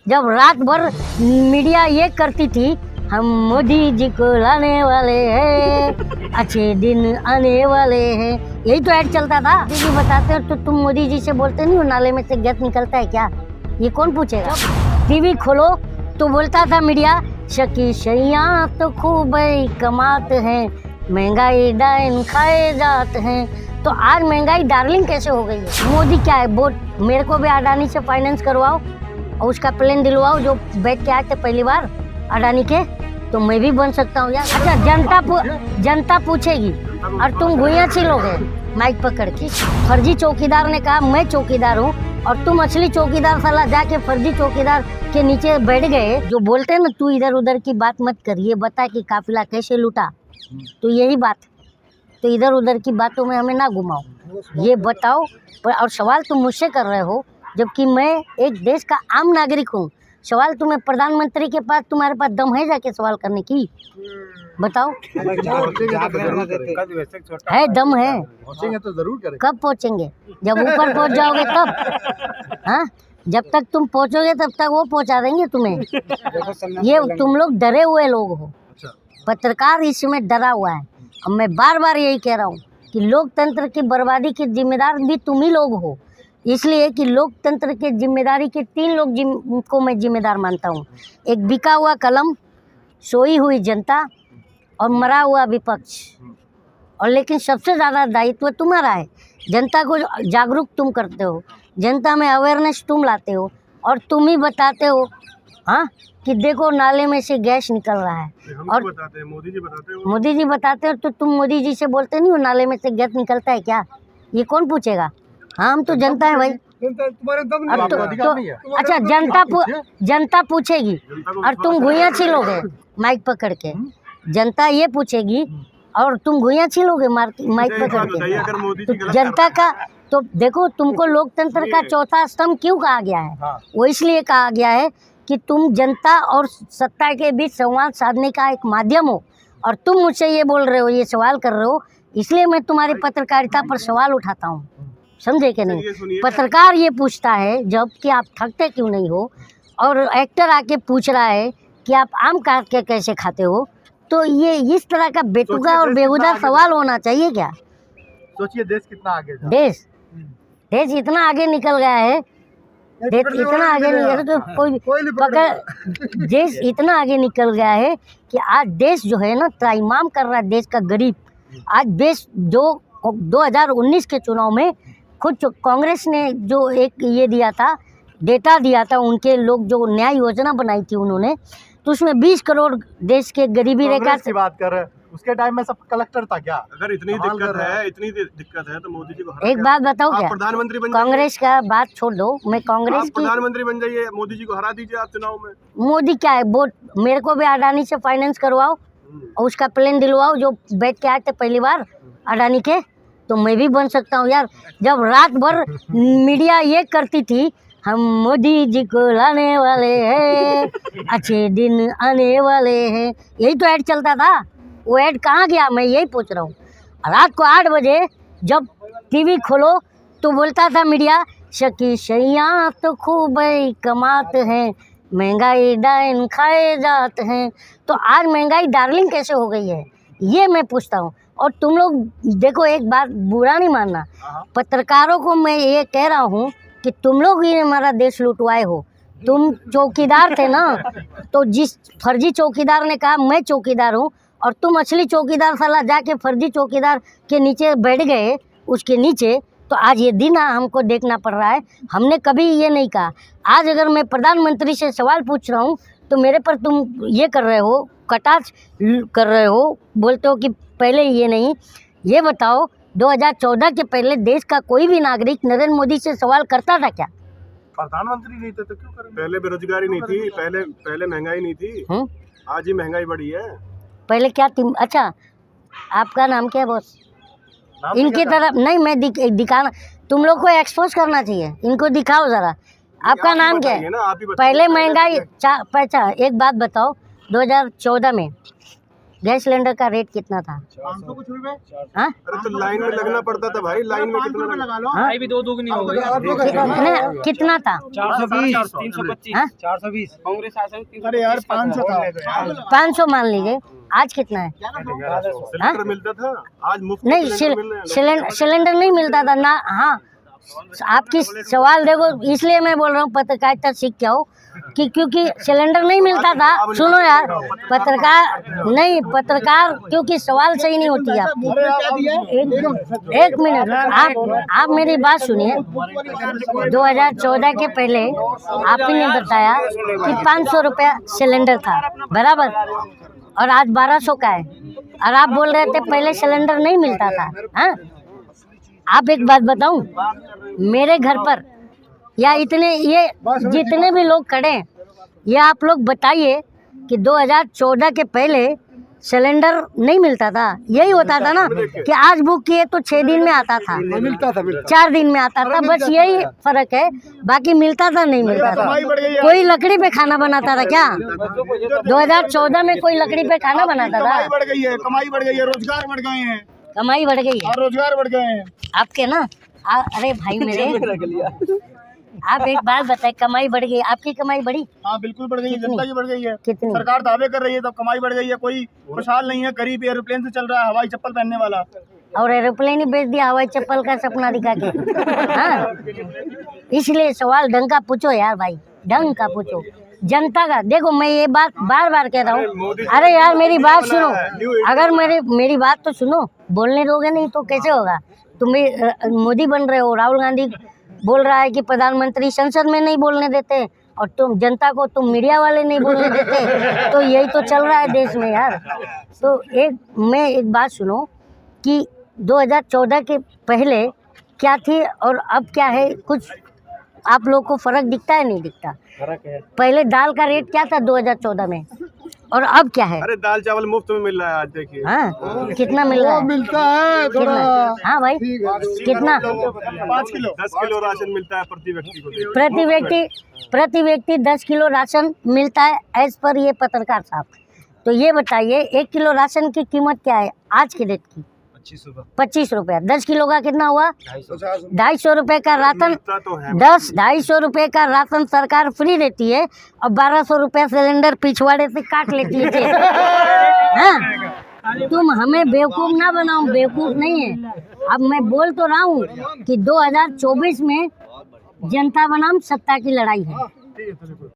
जब रात भर मीडिया ये करती थी, हम मोदी जी को लाने वाले हैं, अच्छे दिन आने वाले हैं, यही तो ऐड चलता था। मोदी जी बताते हो तो तुम मोदी जी से बोलते नहीं हो नाले में से गैस निकलता है क्या? ये कौन पूछेगा? टीवी खोलो तो बोलता था मीडिया, शकी शैया तो खूब ही कमाते हैं, महंगाई डाइन खाए जाते हैं। तो आज महंगाई डार्लिंग कैसे हो गई है? मोदी क्या है, वो मेरे को भी अडानी से फाइनेंस करवाओ और उसका प्लेन दिलवाओ जो बैठ के आए थे पहली बार अडानी के, तो मैं भी बन सकता हूँ यार। अच्छा, जनता पूछेगी और तुम घुइयां छिलोगे माइक पकड़ के। फर्जी चौकीदार ने कहा मैं चौकीदार हूँ और तुम असली चौकीदार साला जाके फर्जी चौकीदार के नीचे बैठ गए। जो बोलते हैं ना तू इधर उधर की बात मत कर, ये बता कि काफिला कैसे लूटा, तो यही बात। तो इधर उधर की बातों में हमें ना घुमाओ, ये बताओ। और सवाल तुम मुझसे कर रहे हो जबकि मैं एक देश का आम नागरिक हूँ। सवाल तुम्हें प्रधानमंत्री के पास, तुम्हारे पास दम है जाके सवाल करने की? बताओ। है दम है? पहुंचेंगे तो जरूर करेंगे। कब पहुंचेंगे? जब ऊपर पहुंच जाओगे तब। हाँ, जब तक तुम पहुंचोगे तब तक वो पहुंचा देंगे तुम्हें। ये तुम लोग डरे हुए लोग हो, पत्रकार इसमें डरा हुआ है। और मैं बार बार यही कह रहा हूँ कि लोकतंत्र की बर्बादी के जिम्मेदार भी तुम ही लोग हो, इसलिए कि लोकतंत्र के जिम्मेदारी के 3 लोग को मैं जिम्मेदार मानता हूँ। एक बिका हुआ कलम, सोई हुई जनता और मरा हुआ विपक्ष। और लेकिन सबसे ज़्यादा दायित्व तुम्हारा है। जनता को जागरूक तुम करते हो, जनता में अवेयरनेस तुम लाते हो और तुम ही बताते हो हाँ कि देखो नाले में से गैस निकल रहा है। और बताते हैं, मोदी जी बताते हो तो तुम मोदी जी से बोलते नहीं हो नाले में से गैस निकलता है क्या? ये कौन पूछेगा? हाँ, हम तो जनता है भाई। तुम्हारे दम अब तो अच्छा, जनता पूछेगी और तुम घुइयां छिलोगे माइक पकड़ के। जनता ये पूछेगी और तुम घुइयां छिलोगे माइक पकड़ के। तो जनता का तो देखो, तुमको लोकतंत्र का चौथा स्तंभ क्यों कहा गया है? वो इसलिए कहा गया है कि तुम जनता और सत्ता के बीच संवाद साधने का एक माध्यम हो। और तुम मुझसे ये बोल रहे हो, ये सवाल कर रहे हो, इसलिए मैं तुम्हारी पत्रकारिता पर सवाल उठाता हूँ। समझे कि नहीं? पत्रकार ये पूछता है जब कि आप थकते क्यों नहीं हो, और एक्टर आके पूछ रहा है कि आप आम काट के कैसे खाते हो। तो ये इस तरह का बेतुका और बेहुदा सवाल होना चाहिए क्या? सोचिए देश कितना आगे जा। देश इतना आगे निकल गया है, देश इतना आगे निकल तो कोई पकड़। देश इतना आगे निकल गया है कि आज देश जो है ना त्राहिमाम कर रहा है, देश का गरीब। आज देश जो 2019 के चुनाव में खुद कांग्रेस ने जो एक ये दिया था, डेटा दिया था, उनके लोग जो न्याय योजना बनाई थी उन्होंने, तो उसमें 20 करोड़ देश के गरीबी रेखा की बात कर रहे हैं। उसके टाइम में सब कलेक्टर था क्या? अगर इतनी दिक्कत है तो मोदी जी को एक बात बताओ, क्या प्रधानमंत्री बन कांग्रेस का बात छोड़ दो, मैं कांग्रेस की प्रधानमंत्री बन जाइए, मोदी जी को हरा दीजिए आप चुनाव में। मोदी क्या है, वो मेरे को भी अडानी से फाइनेंस करवाओ और उसका प्लेन दिलवाओ जो बैठ के आए थे पहली बार अडानी के, तो मैं भी बन सकता हूँ यार। जब रात भर मीडिया ये करती थी, हम मोदी जी को लाने वाले हैं, अच्छे दिन आने वाले हैं, यही तो ऐड चलता था। वो ऐड कहाँ गया, मैं यही पूछ रहा हूँ। रात को 8 बजे जब टीवी खोलो तो बोलता था मीडिया, शकी शैया तो खूब ही कमाते हैं, महंगाई डाइन खाए जाते हैं। तो आज महंगाई डार्लिंग कैसे हो गई है, ये मैं पूछता हूँ। और तुम लोग देखो, एक बात बुरा नहीं मानना, पत्रकारों को मैं ये कह रहा हूँ कि तुम लोग ही हमारा देश लुटवाए हो। तुम चौकीदार थे ना, तो जिस फर्जी चौकीदार ने कहा मैं चौकीदार हूँ और तुम असली चौकीदार साला जाके फर्जी चौकीदार के नीचे बैठ गए, उसके नीचे, तो आज ये दिन हमको देखना पड़ रहा है। हमने कभी ये नहीं कहा। आज अगर मैं प्रधानमंत्री से सवाल पूछ रहा हूँ तो मेरे पर तुम ये कर रहे हो, कटाक्ष कर रहे हो, बोलते हो कि पहले ये नहीं। ये बताओ, 2014 के पहले देश का कोई भी नागरिक नरेंद्र मोदी से सवाल करता था क्या? प्रधानमंत्री नहीं थे तो क्यों करें? पहले बेरोजगारी नहीं थी, पहले महंगाई नहीं थी, आज ही महंगाई बढ़ी है। पहले क्या थी? अच्छा, आपका नाम क्या है बॉस? इनकी तरफ नहीं, मैं दिखाना, तुम लोग को एक्सपोज करना चाहिए, इनको दिखाओ जरा। आपका नाम क्या है? पहले महंगाई एक बात बताओ, 2014 में गैस सिलेंडर का रेट कितना था? 500 कुछ रुपए। हाँ अरे तो लाइन में लगना पड़ता था भाई, लाइन में कितना लगा? लगा लो। हाँ? भी दो दुगनी हो गई। कितना था? 420, 325, हाँ? 420। कांग्रेस शासन 325 अरे यार 500 था। 500 मान लीजिए, आज कितना है? सिलेंडर मिलता था, आज मुफ्त नहीं, सिलेंडर मिल रहे हैं। सिलेंडर नहीं मिलता था ना। हाँ, आपकी सवाल देखो, इसलिए मैं बोल रहा हूँ पत्रकारिता सीख के आओ कि क्योंकि सिलेंडर नहीं मिलता था। सुनो यार, पत्रकार क्योंकि सवाल सही नहीं होती आपकी। एक मिनट, आप मेरी बात सुनिए। 2014 के पहले आप ही ने बताया कि 500 रुपया सिलेंडर था, बराबर, और आज 1200 का है, और आप बोल रहे थे पहले सिलेंडर नहीं मिलता था। हाँ, आप एक बात बताऊं, मेरे घर पर या ये जितने भी लोग खड़े हैं, ये आप लोग बताइए कि 2014 के पहले सिलेंडर नहीं मिलता था। यही होता था ना कि आज बुक किए तो 6 दिन में आता था, मिलता था 4 दिन में आता था, बस यही फर्क है। बाकी मिलता था नहीं मिलता था। कोई लकड़ी पे खाना बनाता था क्या? 2014 में कोई लकड़ी पे खाना बनाता था? बढ़ गई है, कमाई बढ़ गई है, रोजगार बढ़ गए हैं, कमाई बढ़ गई है और रोजगार बढ़ गए हैं। आपके ना। अरे भाई मेरे, आप एक बात बताए, कमाई बढ़ गई, आपकी कमाई बढ़ी? हाँ बिल्कुल बढ़ गई है, जनता की बढ़ गई है। कितनी? सरकार दावे कर रही है तब कमाई बढ़ गई है। कोई खुशहाल नहीं है, गरीब एरोप्लेन से चल रहा है, हवाई चप्पल पहनने वाला। और एरोप्लेन ही बेच दिया हवाई चप्पल का सपना दिखा के। हाँ, इसलिए सवाल ढंग का पूछो यार भाई, ढंग का पूछो। जनता का देखो, मैं ये बात बार बार कह रहा हूँ। अरे यार मेरी बात सुनो, अगर मेरी बात तो सुनो, बोलने दोगे नहीं तो कैसे होगा? तुम भी मोदी बन रहे हो, राहुल गांधी बोल रहा है कि प्रधानमंत्री संसद में नहीं बोलने देते, और तुम जनता को, तुम मीडिया वाले नहीं बोलने देते, तो यही तो चल रहा है देश में यार। तो एक बात सुनो कि 2014 के पहले क्या थी और अब क्या है, कुछ आप लोग को फर्क दिखता है नहीं दिखता? पहले दाल का रेट क्या था 2014 में, और अब क्या है? अरे दाल चावल मुफ्त में मिल रहा है आज, देखिए। हाँ, कितना मिल रहा है? मिलता है कितना? हाँ भाई, कितना? 5 किलो 10 किलो राशन मिलता है प्रति व्यक्ति को। प्रति व्यक्ति 10 किलो राशन मिलता है एज पर ये पत्रकार साहब। तो ये बताइए 1 किलो राशन की कीमत क्या है आज के डेट की? 25 रुपया। 10 किलो का कितना हुआ? 250 रुपये का राशन। तो है 250 रुपये का राशन सरकार फ्री देती है, और 1200 रुपया सिलेंडर पिछवाड़े से काट लेती है। हाँ, तुम हमें बेवकूफ़ ना बनाओ, बेवकूफ़ नहीं है। अब मैं बोल तो रहा हूँ कि 2024 में जनता बनाम सत्ता की लड़ाई है।